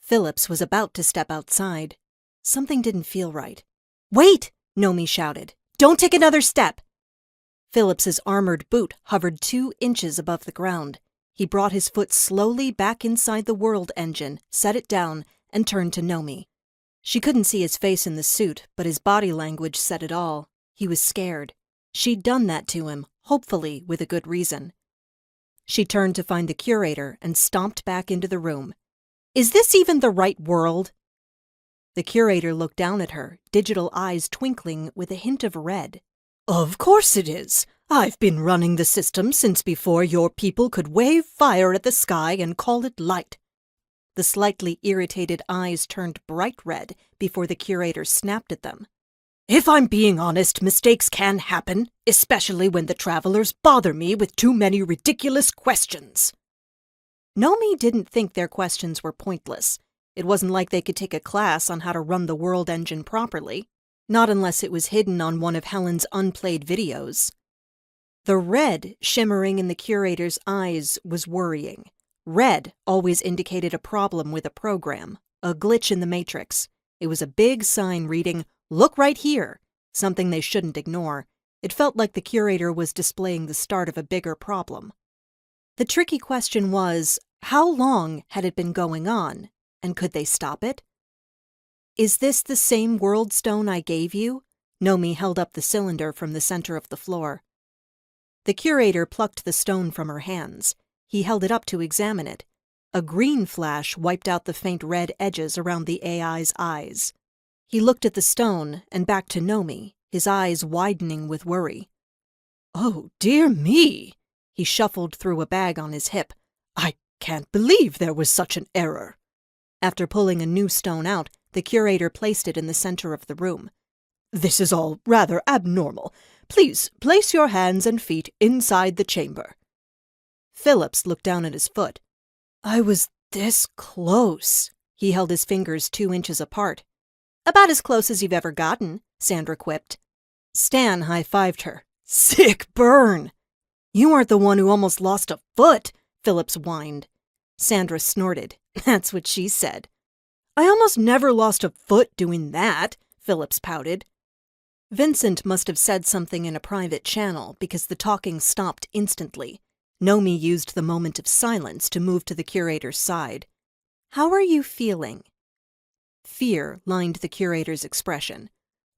Phillips was about to step outside. Something didn't feel right. "Wait!" Nomi shouted. "Don't take another step!" Phillips's armored boot hovered 2 inches above the ground. He brought his foot slowly back inside the world engine, set it down, and turned to Nomi. She couldn't see his face in the suit, but his body language said it all. He was scared. She'd done that to him, hopefully with a good reason. She turned to find the Curator and stomped back into the room. "Is this even the right world?" The Curator looked down at her, digital eyes twinkling with a hint of red. "Of course it is. I've been running the system since before your people could wave fire at the sky and call it light." The slightly irritated eyes turned bright red before the Curator snapped at them. "If I'm being honest, mistakes can happen, especially when the travelers bother me with too many ridiculous questions." Nomi didn't think their questions were pointless. It wasn't like they could take a class on how to run the world engine properly. Not unless it was hidden on one of Helen's unplayed videos. The red shimmering in the Curator's eyes was worrying. Red always indicated a problem with a program, a glitch in the matrix. It was a big sign reading, "Look right here," something they shouldn't ignore. It felt like the Curator was displaying the start of a bigger problem. The tricky question was, how long had it been going on, and could they stop it? "Is this the same world stone I gave you?" Nomi held up the cylinder from the center of the floor. The Curator plucked the stone from her hands. He held it up to examine it. A green flash wiped out the faint red edges around the AI's eyes. He looked at the stone and back to Nomi, his eyes widening with worry. "Oh, dear me!" He shuffled through a bag on his hip. "I can't believe there was such an error." After pulling a new stone out, the Curator placed it in the center of the room. "This is all rather abnormal. Please place your hands and feet inside the chamber." Phillips looked down at his foot. "I was this close." He held his fingers 2 inches apart. "About as close as you've ever gotten," Sandra quipped. Stan high-fived her. "Sick burn." "You aren't the one who almost lost a foot," Phillips whined. Sandra snorted. "That's what she said." "I almost never lost a foot doing that," Phillips pouted. Vincent must have said something in a private channel because the talking stopped instantly. Nomi used the moment of silence to move to the Curator's side. "How are you feeling?" Fear lined the Curator's expression.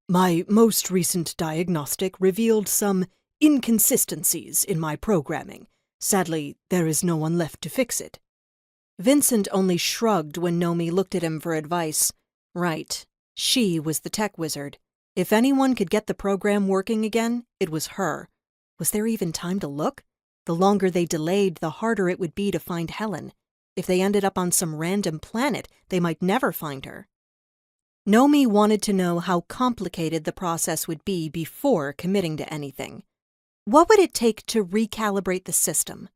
"My most recent diagnostic revealed some inconsistencies in my programming. Sadly, there is no one left to fix it." Vincent only shrugged when Nomi looked at him for advice. Right. She was the tech wizard. If anyone could get the program working again, it was her. Was there even time to look? The longer they delayed, the harder it would be to find Helen. If they ended up on some random planet, they might never find her. Nomi wanted to know how complicated the process would be before committing to anything. What would it take to recalibrate the system?